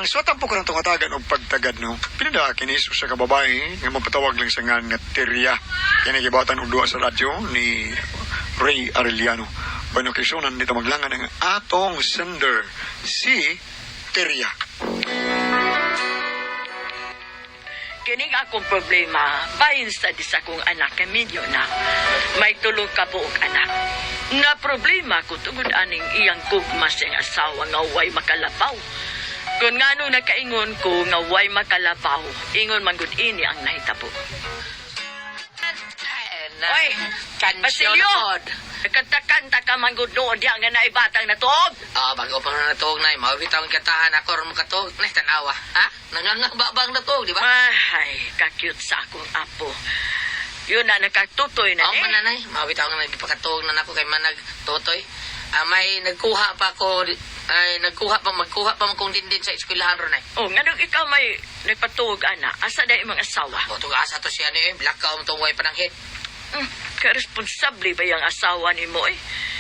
So tampo ko ng tungatagan o pagtagad no. Pinada kinis sa kababae nga mapatawag lang sa ngan nga Teria. Kaya nagibatan og duha sa radyo ni Ray Arellano. Bueno, kisyonan nito maglangan ng atong sender si Teria. Kining akong problema, bahin sa dis akong anak kay Minyo na may tulong ka buong anak. Nga problema ko tungod aning iyang gugma siyang asawa nga way makalabaw. Kung nga nung nakaingon ko nga way makalabaw, ingon manggod ini ang nahitabo. Oy, Basilio! Kanta-kanta ka manggod doon diya nga naibatang natog. Bago pa na natog na, mawibitaw ang kantahan ako ron makatog. Nay, tanawa, ha? Nangangababang natog, di ba? Ay, ka-cute sa akong apo. Yun na, nakatutoy na Oo, mananay, mawibitaw nga nagpakatog na ako kay manag tutoy. May nagkuha pa ako, magkuha pa kong dindin sa eskwelahan ron ay. Oh, nga nung ikaw may nagpatuog, ana, asa na imong asawa? O, asa to siya ni, blackout itong way pananghit. Karesponsable ba yung asawa ni mo eh?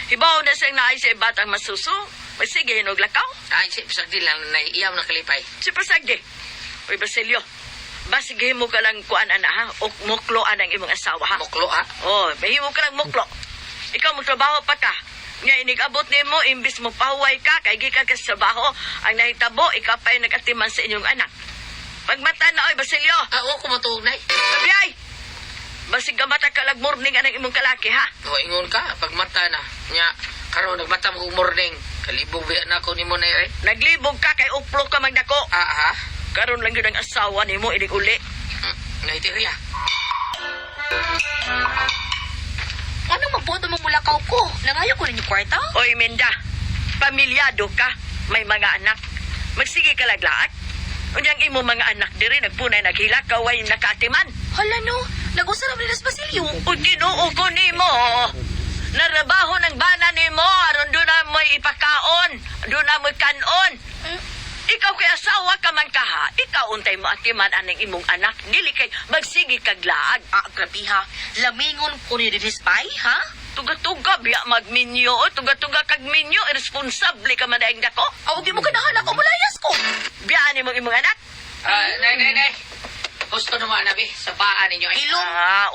Hibaw na siyang naay sa batang masuso. May sige, hinuglakaw. Ay, si Pasagdi lang, iyaw na kalipay. Si Pasagdi. Uy, Basilio. Basige mo ka lang kuan ana ha? O mukloan ang imong asawa ha? Muklo, ha? Oh, mahimo ka lang muklo. Ikaw magtrabaho pa ka. Nga inig-abot ni mo, imbis mo pahuway ka, kay gikan ka sa trabaho, ang nahitabo, ikaw pa yung nag-atiman sa inyong anak. Pagmata na, oy, Basilio. Oo, kumatuog na. Sabiyay! Basig ka mata kalag morning anang imong kalaki, ha? O, ingon ka, pagmata na. Nya, karon nagmata mo morning. Kalibog biya na ako ni mo na eh. Naglibog ka kay uplo ka magdako. Ha? Karon lang yun ang asawa ni mo, inig uli. Naitiriya. Anong magboto mo mula ka ko? Nangayo ko rin yung kwarta? Oy, Minda, pamilyado ka, may mga anak. Magsige ka laglaat. Unyang imo mga anak diri nagpunay naghilak kaway nakatiman. Hala no, nag-usa na rin Basilio. O ginoo ko nimo. Narabaho ng bana nimo aron do na mo ipakaon, do na mo kanon. Ikaw kay asawa ka man ka ha. Ikaw untay mo atiman aning imong anak. Dili kay magsige kag laag. Grabe ha. Lamingon ko ni Dinis Bay, ha? Tuga-tuga biya magminyo. Tuga-tuga kag minyo. Irresponsable ka man daing dako. Di mo ganahan ako, malayas ko. Biyaan imong imong anak. Nay. Gusto naman, nabi, sa baan ninyo. Ilong.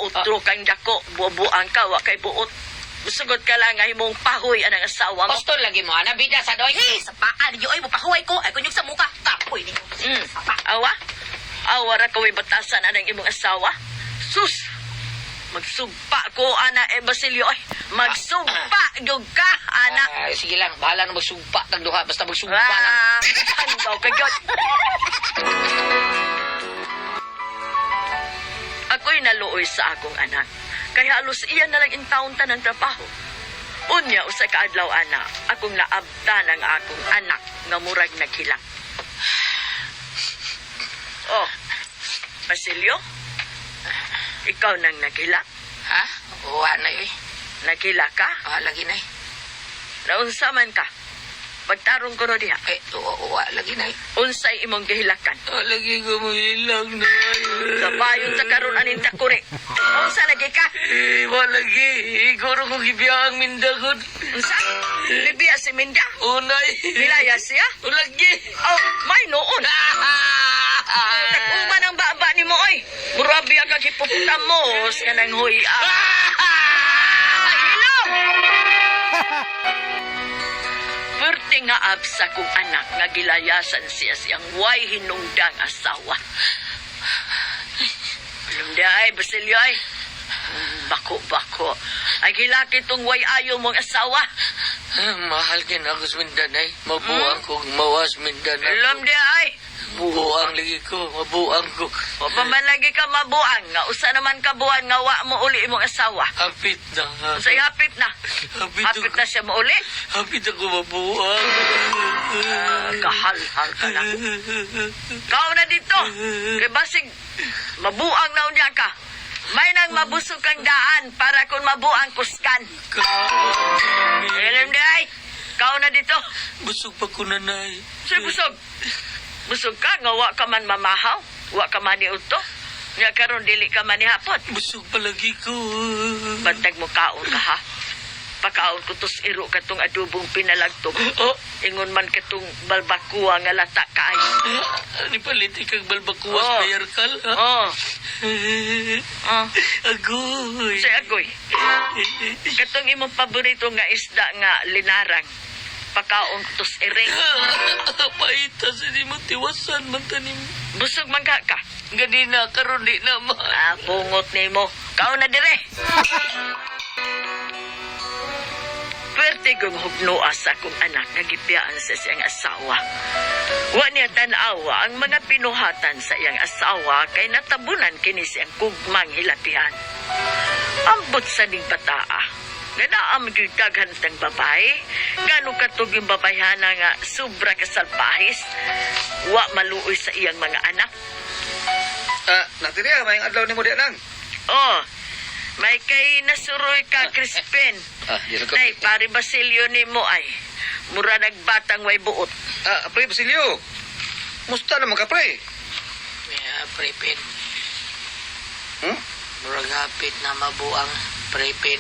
Utro kang dako. Bubuang ka, wa kay buot. Busugod ka lang nga imong pahoy anang asawa mo. Gusto lagi mo, nabida sa doy. Hey, sa paa ninyo, ay, mapahuway ko. Ay, kunyog sa muka. Tapoy ninyo. Awa? Awa ra kaway batasan anang imong asawa? Sus! Magsugpa ko, ana, Basilio. Ay, magsugpa, yun ka, ana. Sige lang, bahala na magsugpa. Tagduha, basta magsugpa lang. Ano daw kagot? Ako'y naluoy sa akong anak. Kaya halos iyan na lang intaon ta ng trabaho. Unya, usay kaadlaw, ana, akong naabta ng akong anak nga murag naghilak. Oh, Basilio? Ikaw nang naghilak? Ha? Uwa na eh. Naghilak ka? Lagi na eh. Naunsa man ka? Pagtarong ko no diha. Uwa, lagi na eh. Unsay imong gihilakan? Lagi ko mahilang na Kabayon sa karon aning takuri. Unsa lagi ka? Lagi. Iguro ko gibiyang mindagod. Unsa? Libya si Minda? Unay. Nilaya siya? Lagi. Oh, may noon. Takuma ng baba ni mo, oy. Murabi ang kagipuputamos ka ng huya. Ay, hilom! Pwerte nga absa kong anak nga gilayasan siya siyang way hinungdang asawa. Alam di ay, Basilio ay. Bako. Ay gilaki tong way ayaw mong asawa. Mahal kin ako sa Mindanay. Mabuang kong mawas Mindanay. Alam di ay. Buang lagi ko. Mabuang ko. O pa man lagi ka mabuang. Nga usa naman ka buwan nga wa mo uli imong asawa. Hapit na. Usay hapit na. Hapit na siya mo uli. Hapit ako mabuang. Kahal-hal ka lang. Kau na dito. Kay basig mabuang na unya ka. May nang mabusog kang daan para kung mabuang kuskan. Alam di ay. Kau na dito. Busog pa ko, nanay. Sir, busog. Busog ka, nga wa ka man mamahaw. Wa ka man iuto. Nga karon dili ka man ihapot. Busog palagi ko. Bantag mo kaon ka ha. pakaon ko tos iro katong adobong pinalagtog. Ingon man katong balbakua nga lata kaayo. Ni palit kag balbakuwas Oh. bayar kal. Oh, Agoy. si Agoy. Katong imong paborito nga isda nga linarang. Pakaon ko tos iring. Paita sa di mo tiwasan man tanim. Busog man ka. Ganina karon di na ma. Bungot nimo. Kao na dire. Pwerte kong hugnoa sa akong anak nga gipiyaan sa siyang asawa. Wa niya tanawa ang mga pinuhatan sa iyang asawa kay natabunan kini siyang kugmang hilapihan. Ambot sa ning bataa. Nga naam gyud daghantang babae, ngano katug yung babayhana nga sobra kasalpahis, wa maluoy sa iyang mga anak. Natiriya, may adlaw ni mo diyan lang. Oh, may kay nasuroy ka, Crispin. Yan ka. Nay, pare Basilio ni mo ay. Mura nagbatang way buot. Pre, Basilio. Musta naman ka, pre? Yeah, prepin. Hmm? Murag hapit na mabuang prepin.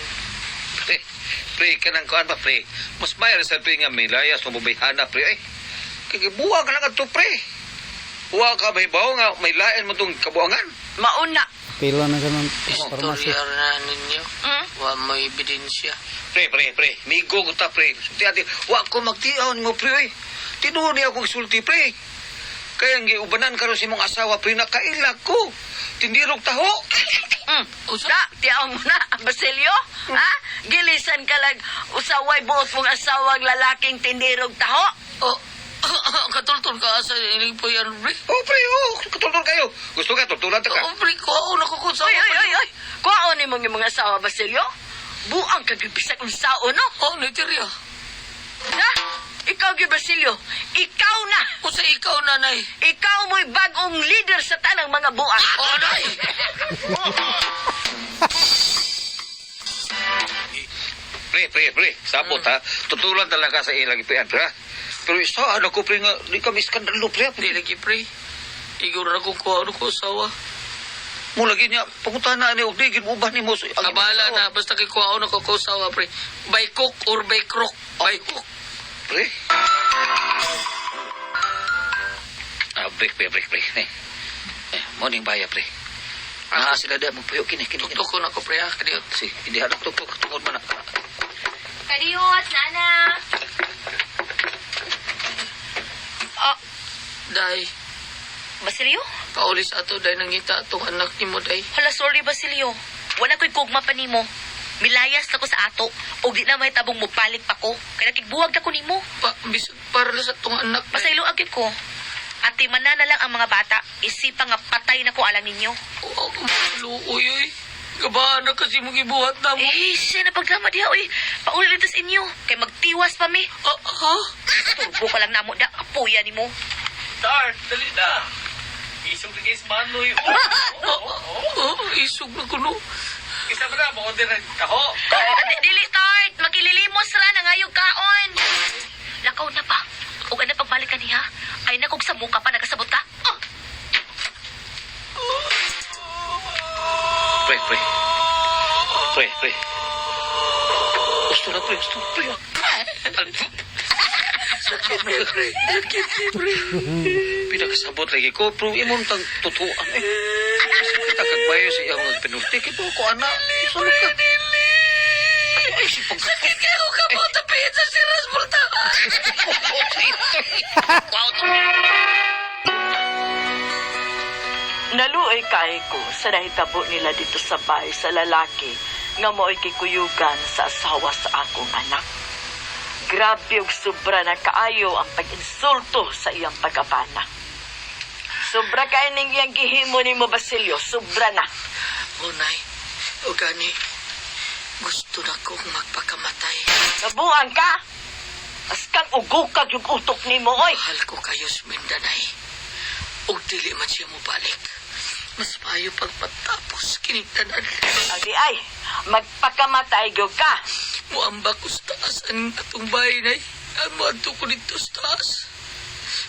Pre, kanang kuan pa, pre. Mas mayar sa pre nga may layas mo bayhana, pre. Ay, kagibuwa ka lang ato, pre. Buwa ka may bawo nga may layan mo tong kabuangan. Mauna. Pila na ganun Istorya farmasya. na ninyo. Hmm? Wa mo ebidensya. Pre. Migo ko ta, pre. Sulti ati, wa ko magtiaw mo, pre. Ay, tinuod niya akong sulti, pre. Kaya ang giubanan karon si mong asawa, pre, nakailag ko. Tindirog taho. Usa, tiyaw mo na, Basilio. Ha? Gilisan ka lang usaway buot mong asawang lalaking tindirog taho. Oh, katultol ka sa ining po yan, pre. Oh, pre, katultol kayo. Gusto ka, tultulan ta ka. Oh, pre, ko ako nakukunsa. Ay. Kuhaon ni mong mga asawa, Basilio. Buang kagibisak ng sao, no? Oh, naiterya. Ha? Ikaw, Basilio. Ikaw na. O sa ikaw, nanay. Ikaw mo'y bagong leader sa tanang mga buang. Oh, nay. Pre, sabot ha. Tutulan talaga sa ilang ipian, pre. Pero isa, ano ko, pre, nga, di kami skandalo, pre. Di lagi, pre. Igor na kung kuha ko asawa. Mo lagi niya, pangunta na ni Ugdigin, ubah ni mo. Kabala na, basta kay kuha na ko asawa, pre. By cook or by crook. By cook. Pre. Break. Morning baya, pre. Sila dia magpuyo, kini. Tuktok ko na ko, pre, Kadiyot. Si, hindi hanap tuktok, tungod man na. Kadiyot, nana. Day, Basilio? paulis ato, day, nangita atong anak ni mo, day. Hala, sorry, Basilio. Wala ko'y kugma pa nimo. Milayas na ko sa ato. O di na may tabong mupalik pa ko. Kaya nakigbuwag na ko nimo. Bisag para sa atong anak, day. Pasaylo agad ko. Ati man na lang ang mga bata. Isipa nga patay na ko alang ninyo. Oo, luoy, oy. Gabahan na kasi mong ibuhat na mo. Siya na pagkama diha, oy. Paulitas inyo. Kay magtiwas pa mi. Ha? Turbo ka lang namo da. Apuya ni mo. Start, dali na. Isog na guys, manoy. Isog na kuno. Isa ba na, ma-order na taho. Dili start. Makililimos ra na ngayog kaon. Lakaw na pa. O na pagbalikan niya. Ay nakog sa muka pa nagasabot ka. Oh. Pre. Gusto na, pre. Sakit na, pre. Sakit na, pre. Pinakasabot lagi ko, pero imong tang tutuan eh. Kasi kita kagmayo sa iyang mga penulti. Kito ako, anak. Isulog ka. Ay, si pag... Sakit kayo ka mo, tapihin sa siras bulta. Naluoy kay ko sa nahitabo nila dito sa bahay sa lalaki nga mo'y kikuyugan sa asawa sa akong anak. Grabe og sobra na kaayo ang pag-insulto sa iyang pag-abana. Sobra kay ning iyang gihimo ni mo, Basilio. Sobra na. Unay, o gani, gusto na kong magpakamatay. Nabuang ka? Askang ugukag yung utok ni mo, oy. Mahal ko kayo, Mindanay. O dili man siya mo balik. Mas mayo pag matapos kinitanan. Adi ay, magpakamatay gyud ka. Muambak ko sa taas ang atong bahay, nay. Amanto ko dito sa taas.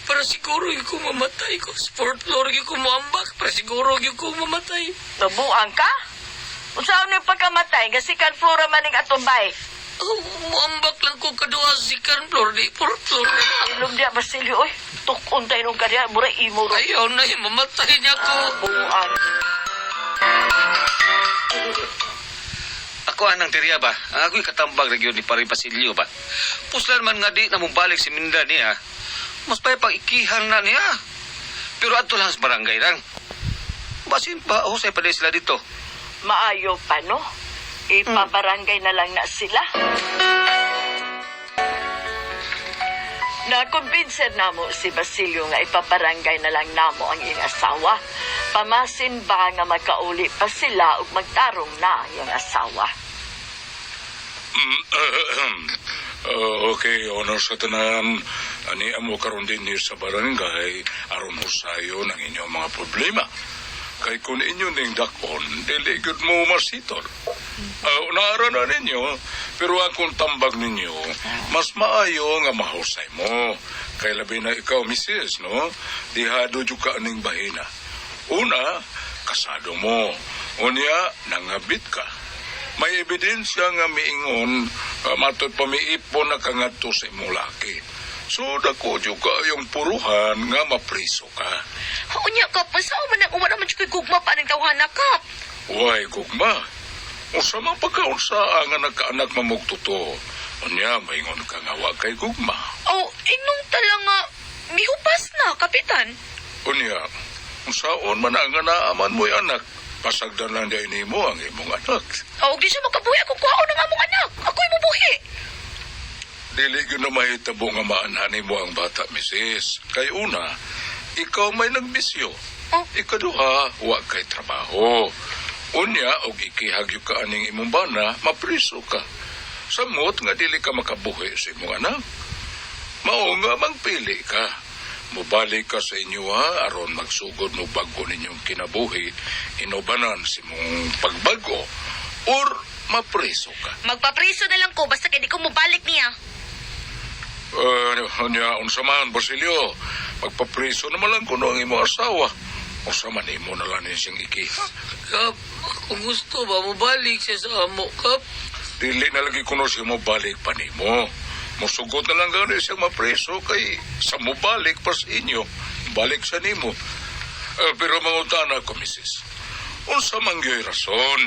Para siguro yung ko mamatay ko. Sport floor yung ko muambak. Para siguro yung ko mamatay. Nabuang ka? Unsaon ni pagkamatay, gasikan flora maning atumbay. Muambak lang ko kaduha sa second floor, di fourth floor. Ilom dia Basilio, oy. Tukon tayo nung kanya, mura imo ro. Ayaw na, mamatay niya ko. Buuan. Ako anang teriya ba? Ang ako'y katambag na yun ni Pari Basilio ba? Puslan man nga di na mong si Minda niya. Mas pa'y pang ikihan na niya. Pero ato lang sa barangay lang. Basin pa, husay pa din sila dito. Maayo pa, no? Ipabarangay na lang na sila. Nakumbinser namo si Basilio nga ipabarangay na lang namo ang iyang asawa. Pamasin ba nga magkauli pa sila ug magtarong na ang iyang asawa? Okay, honor sa tanan. Ani amo karon din ni sa barangay aron husayo ng inyong mga problema. Kay kung inyo ning dakon, dili gud mo masitol. Naara na ninyo, pero akong tambag ninyo, mas maayo nga mahusay mo. Kay labi na ikaw, misis, no? Dihado jud ka aning bahina. Una, kasado mo. Unya, nangabit ka. May ebidensya nga miingon, matod pa miipon na kangadto sa imong laki. So, dako jud ka yung puruhan nga mapriso ka. Unya, Kap, masao man ang uwan naman siya kay gugma pa ng tawhana, Kap. Uy, gugma. Usa mang pagkaunsaa nga nagkaanak mamugtuto. Unya, maingon ka nga wa kay gugma. Oh, inong tala nga, mihupas na, Kapitan. Unya, unsaon man ang naaman mo'y anak. Pasagdan lang dahil ni mo ang imong anak. Oh, di siya makabuhi akong kuhaon ng among anak. Ako'y mabuhi. Dili gyud na mahitabo nga maanhanin mo ang bata, misis. Kay una, ikaw may nagbisyo. Oh. Ikaduha, wa kay trabaho. Unya, og ikihagyo ka aning imong bana, mapriso ka. Samot nga dili ka makabuhi sa imong anak. Mao nga magpili ka. Mubalik ka sa inyo ha, aron magsugod mo bago ninyong kinabuhi, inubanan si mong pagbago, or mapriso ka. Magpapriso na lang ko, basta kaya di ko mabalik niya. Unya, unsa man, Basilio, magpapriso naman lang kuno ang imong asawa. Unsa man imo na lang siyang ikiha. Kap, kung gusto ba, mabalik siya sa amo, Kap. Dili na lagi kuno siya mo balik pa nimo. Musugot na lang gano'n siyang mapreso kay sa mo balik pa sa inyo. Balik sa nimo. Pero mangutana ko, misis. Unsa man gyoy rason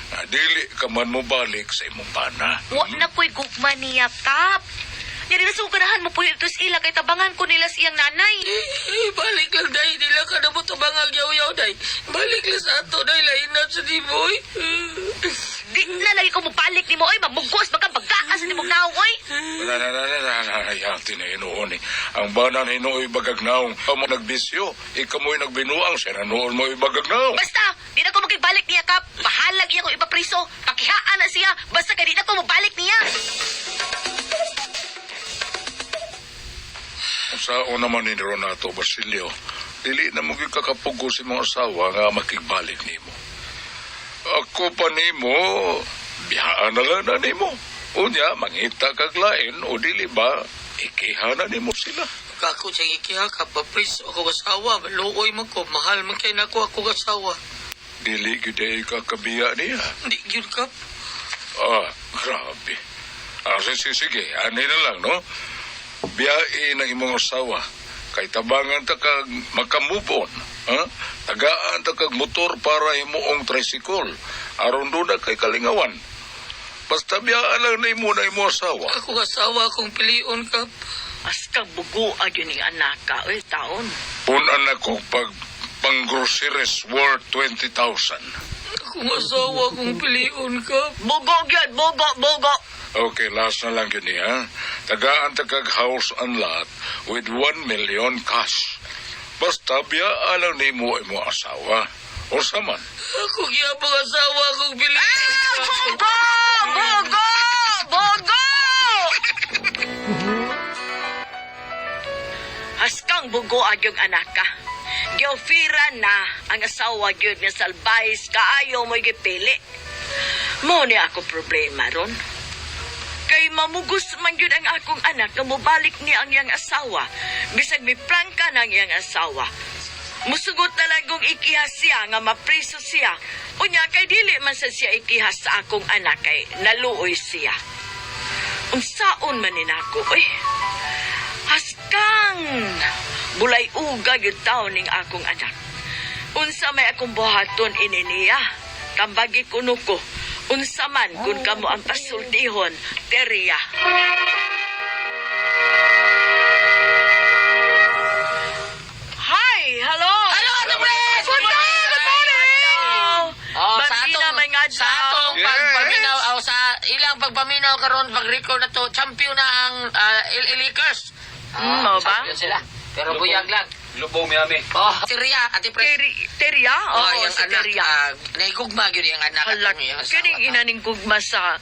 na dili ka man mo balik sa imong bana. Wa na ko'y gugma niya, Kap. Yari na suganahan mo po ito sila kay tabangan ko nila siyang nanay. Balik lang, Day. Dila ka na mo tabangang yaw-yaw, Day. Balik lang sa ato, Day. Lain na sa di mo, Di na lagi ko mabalik ni mo, oy. Mamugos, magkabagaan sa ni mong naong, oy. Hayati na hinuon eh. Ang bana na hinuoy bagagnaong. Amo nagbisyo. Ikaw mo'y nagbinuang. Siya na noon mo'y bagagnaong. Basta, di na ko makigbalik niya, Kap. Bahalag iya ko ipapriso. Pakihaan na siya. Basta kaya di na ko mabalik niya. Sa una man ni Renato Basilio, dili na mo kakapugo si mga asawa nga makigbalik nimo. Ako pa nimo, biyaan na lang na nimo. Unya, mangita kag lain o dili ba, ikiha na nimo sila. Kako siyang ikiha, Kap. Papriso ako asawa. Maluoy man ko. Mahal man kayo na ako asawa. Dili gyud ka kabiya niya. Hindi yun, Kap. Grabe. Sige, ani na lang, no? Biyain ang imong asawa. Kay tabangan ta kag makamove on. Ha? Tagaan ta kag motor para imuong tricycle. Aron doon na kay kalingawan. Basta biyaan lang na imo imong asawa. Ako asawa akong pilion, Kap. As kang bugo agyon ng anak ka, oy, taon. Punan ako pag pang-groceries worth 20,000. Akong asawa akong pilion, Kap. Bugo gyud, bugo. Okay, last na lang yun ha. Tagaan ta kag house and lot with 1 million cash. Basta biyaan lang nimo imo asawa. O saman. Ako gyapang asawa akong pilion. Bugo! Haskang bugo agyong anak ka. Giofira na ang asawa gyud nga salbayis kaayo mo'y gipili. Mo ni ako problema ron. Kay mamugos man yun ang akong anak na mubalik niya ang iyang asawa. Bisag may prangka ng iyang asawa. Musugot na lang kung ikihas siya nga mapriso siya. Unya kay dili man sa siya ikihas sa akong anak kay naluoy siya. unsaon man ninako, haskang bulay uga gyud taon ning akong anak. Unsa may akong buhaton ini niya, kambagi kuno ko, unsa man kun kamo ang pasultihon, Teria. Hi, hello. Hello, Ate Pres! Good morning. Oh, Bambina, may nga sa atong Yes. pagpaminaw, sa ilang pagpaminaw karon pag-record na to, champion na ang Lakers. Mo ba? Champion sila. Pero buyag lang. Lubong Miami. Oh, Teria, Ate Pres. Teria? Oo, yung si anak, Teria. naigugma yun yung anak. Halak, atong asawa. kining inaning gugma sa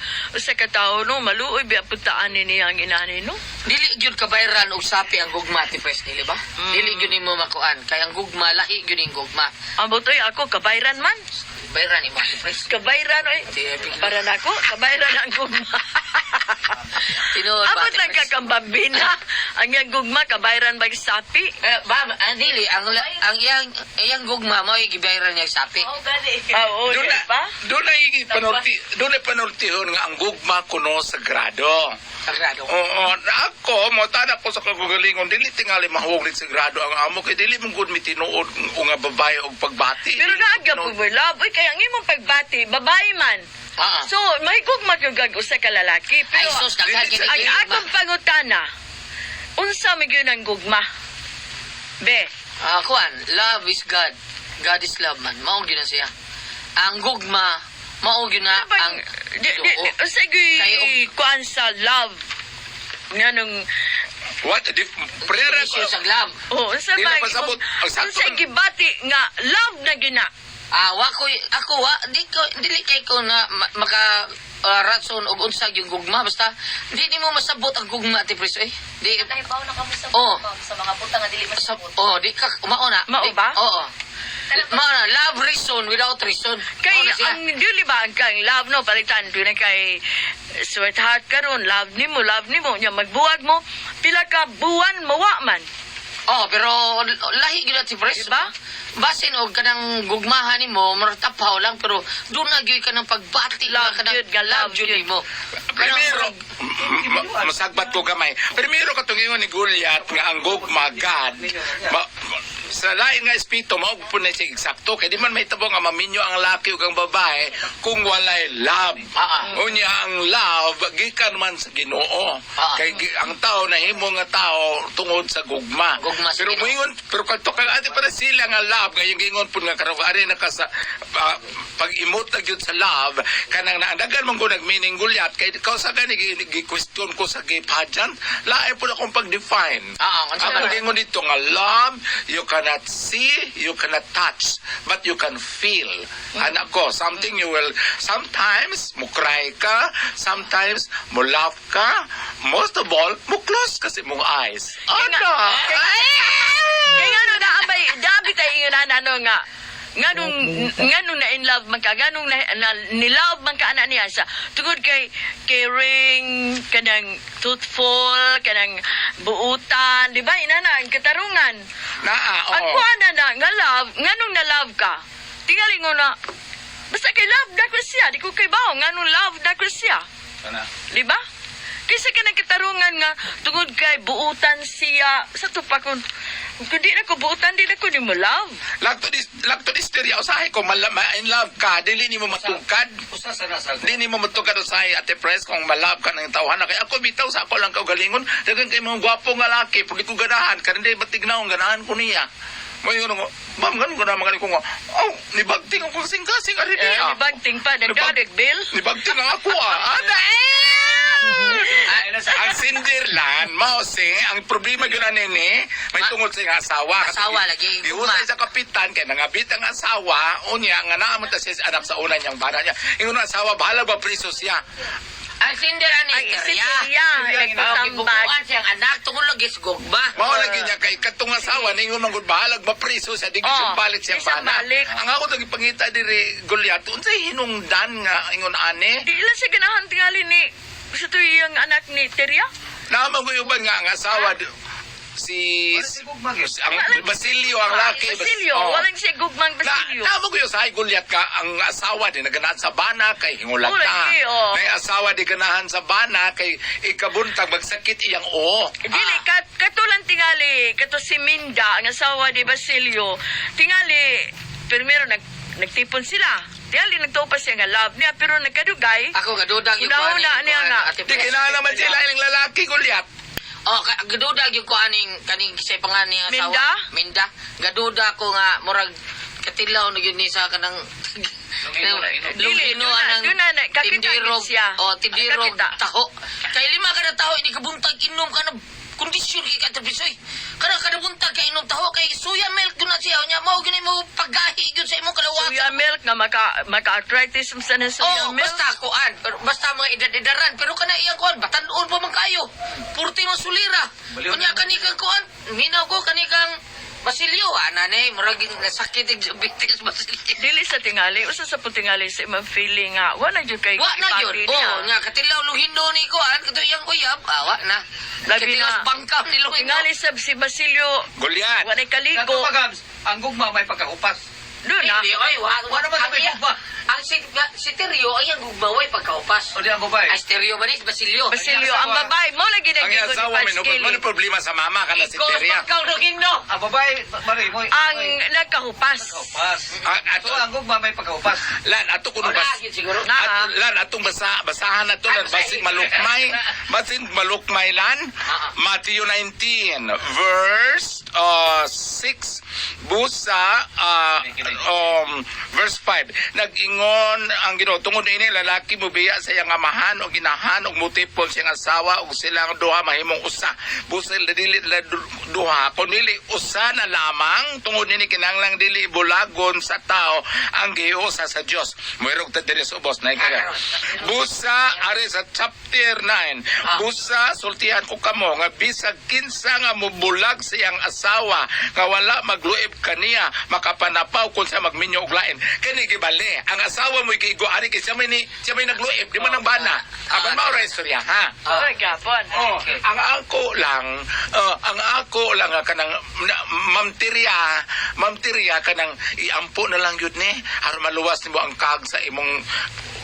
katao, no? Maluoy, biya putaan ni ang inani, no? Dili gyud ka bayran og sapi ang gugma, Ate Pres, dili ba? Dili gyud nimo makuan. Kaya ang gugma lahi gyud ning gugma. Ang butoy ako, kabayran man. Bayran ni Ate Pres. Kabayran, para na ako, kabayran ang gugma. Tinuod ba, Abot Ate lang Pres? ka kang bambina. Ang yung gugma, kabayran ba sapi? Dili ang iyang gugma mo gibayran niya sapi. Oo, Doon di ba? na panultihon nga ang gugma kuno sagrado. Sagrado. Oo, ako mo tanak ko sa kagalingon dili tingali mahuwag ni sagrado ang amo kay dili mong gud mi tinuod nga babae og pagbati. Pero naagap ko mo, love. Uy, kaya ang imong pagbati, babae man. So, may gugma yung usa ka lalaki. Ay, Pero, sus, daghan kini ang gugma. akong pangutana, unsa may yun ang gugma? Be, Kuan, love is God. God is love man. Mao gyud na siya. Ang gugma, mao gyud na ang unsa Kayo- gyud kuan sa love? Nga nung, What prayer issue sa love. unsa Di ba, na pasabot. Ang sakto unsa man. gibati nga love na gina? Dili kay ko na maka rason og unsa yung gugma basta di nimo masabot ang gugma, Ate Pres, Di Nahibaw na kamo sa Oh. sa mga puta nga dili masabot. di ka mao na. Mao ba? Oo. Mao na, love reason without reason. Kay Mao na siya. ang dili ba ang kang love no palitan do na kay sweetheart karon love nimo nya magbuwag mo pila ka buwan mawa man. Pero lahi gyud si Pres, Diba? Basin og kanang gugmahan nimo, martapaw lang pero doon na gyud ka ng pagbati Love kanang gyud, love love gyud gyud. nimo. Primero, masagbat ko gamay. Primero katungingon ni Goliath nga ang gugma God. Sa lain nga espiritu mao po na siya eksakto kay di man may tabo nga maminyo ang laki ug ang babae kung walay love. Unya ang love gikan man sa Ginoo. Kay ang tao nahimo nga tao tungod sa gugma. Gugma sa Pero Ginoo. moingon pero kadto kay ati para sila nga love nga yung gingon pud nga karon ari na ka sa pag-imot na gyud sa love kanang naandagan man ko nag-meaning Goliath kay ikaw sa gani gi-question ko sa gipajan lain pud akong pag-define. Ako gingon dito nga love you cannot see, you cannot touch, but you can feel. Anak ko, something you will, sometimes, mo cry ka, sometimes, mo laugh ka, most of all, mo close kasi mong eyes. Ano? Kay ano na abay dabi tayo ingon ano nga nganong na in love man ka nganong ni love man ka ana niya sa tungod kay caring kanang truthful kanang buutan di ba inana ang katarungan ang kuana na nga love nganong na love ka tingali ngo na basta kay love na ko siya di ko kay bao nganong love na ko siya di ba kaysa ka ng katarungan nga tungod kay buutan siya sa tupakon kung di na ko buutan di na ko ni mo love Lakto istorya, usahay ko, in love ka, dili ni mo matugkad. Di ni mo matugkad usahay, Ate Pres, kung malab ka ng tawhan na. Kaya ako bitaw sa ako lang kaugalingon, dagan kay mga gwapo nga laki, pag di ko ganahan, kanindi batignaw, ganahan ko niya. May yun nga, ma'am, ganun ko na magaling ko nga, nibagting ako kasing-kasing, aribiya. Nibagting pa, nagdadag bill. Nibagting ang ako, ang Sinderland, mao ang problema yun na nini, may tungod sa iyang asawa. Asawa lagi, Iusay sa kapitan, kaya nangabit ang asawa, unya, nga naaman ta siya anak sa una niyang bana niya. Ingon ang asawa, bahala ba priso siya? Ang sinderan ni Siya, nagpatambag. Gibukuan siyang anak, tungkol lagi sa gugma. Mao lagi niya kay katong asawa, ningon manggod bahala, mapriso siya, di Oh, siyang balik siyang siyang bana. balik. Ang ako naging pangita diri Goliath, unsay hinungdan nga, ingon ane, Di lang siya ganahan tingali ni sa ito yung anak ni Teria. naman ko yung ba nga ang asawa, ang Basilio ang laki. Basilio, Oh. walang siya gugmang Basilio. Namo ko sa Gulyat ka ang asawa di naganahan sa bana kay hingulat Oh, ka. lagi, oh. May asawa di ganahan sa bana kay ikabuntag magsakit iyang oo. Dili, katulang tingali, kato si Minda, ang asawa ni Basilio, tingali, primero nagtipon sila. Tingali, nagtupa siya nga love niya, pero nagkadugay. Ako gadudag yung Una-una niya nga. Di kailangan naman sila ilang lalaki Gulyat. Oh, gadudag yung ko kaning sa pangan niya asawa. Minda? Minda. Gaduda ko nga murag katilaw na yun ni sa kanang Dili, Lugino doon na, kakita tindirog siya. tindirog Kakita. taho. Kay lima ka na taho ini kabuntag inom ka na kondisyon kay katabisoy. Kada buntag ka inom taho kay suya milk guna siya nya mao gini mo paggahi gyud sa imong kalawat. Suya milk nga maka-arthritis sa na suya Oo, milk. basta kuan, basta mga edad-edaran, pero kana iyang kuan, batanon pa man kayo. Purti man sulira. Kunya kani kang kuan, minaw ko kani kang Basilio, anane, murag nasakit yung diabetes Basilio. Dili sa tingali, usa sa putingali sa imong feeling nga, wala jud kay Wa na yun. ipati Oo, niya. nga, katilaw luhindo ni kuan, kato iyang uyab, wa na. Labi Katilaw na. bangkaw ni luhindo. Tingali sa si Basilio, Gulyat. wala kaligo. Nato Gams, ang gugma may pagkahupas. Doon na. Hindi, ay, wa naman ang sabi iya- gugma. Ang si Terio, ay ang gugmaway pagkaupas. O di ang babae. Ay, Terio ba ni Basilio? Basilio, ang babae, mo lagi na Ang gigo ni asawa may nukot mo Paskili. problema sa mama ka na si Ikaw Teria. bangkaw luhindo. Ang babae, Mari, mo. Ang nagkahupas. Pagkahupas. Ato So, ang gugma may pagkahupas. lan ato kuno Wala, bas. yun siguro. Na. Lan atong basahan na to lan basig malukmay. Basig malukmay lan. Matthew 19 verse 6 busa verse 5. Nag-ingon ang Ginoo tungod ini lalaki mo biya sa iyang amahan o ginahan og multiple siyang asawa ug silang duha mahimong usa. Busa dili duha kun dili usa na lamang tungod ini kinahanglang dili bulagon sa tao ang giusa sa Dios. Moirog ta diri sa ubos na ikaw. Busa ari sa chapter 9. Busa sultihan ko kamo nga bisag kinsa nga mubulag sa iyang asawa nga wala magluib kaniya makapanapaw kung sa magminyo og lain. Kani gibali ang asawa mo gigo ari kay siya may nagluib di man ang bana. Aban mao ra istorya ha. Oh, gapon. Oh, ang ako lang nga kanang mamtirya kanang iampo na lang yun ni aron maluwas nimo ang kag sa imong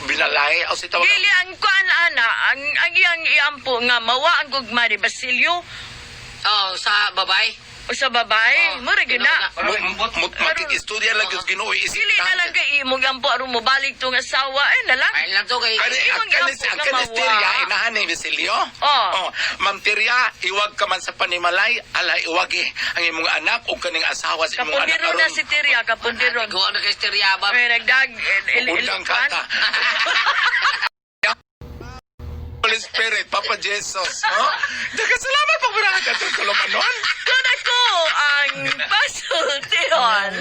binalay o si tawag Dili ang kuan ana, ang iyang iampo nga mawa ang gugma ni Basilio Oh, sa babay. o sa babae, mo ra gyud na. makikistorya lang yung Ginoo Dili na lang kay imong ampo aron mo balik tong asawa na lang. Ay lang to kay Imong iampo nga kanistirya mawa. inahan ni Basilio. Oh. Mamtirya iwag ka man sa panimalay ala iwagi ang imong anak o kaning asawa sa imong anak Kapundiro na si Tiria, kapundiro. Gawa na kay steryaba. May nagdag Undang ka ta. Holy Spirit, Papa Jesus, no? Salamat pag marami ka ito, Kolomanon. Doon ako ang pasultihan.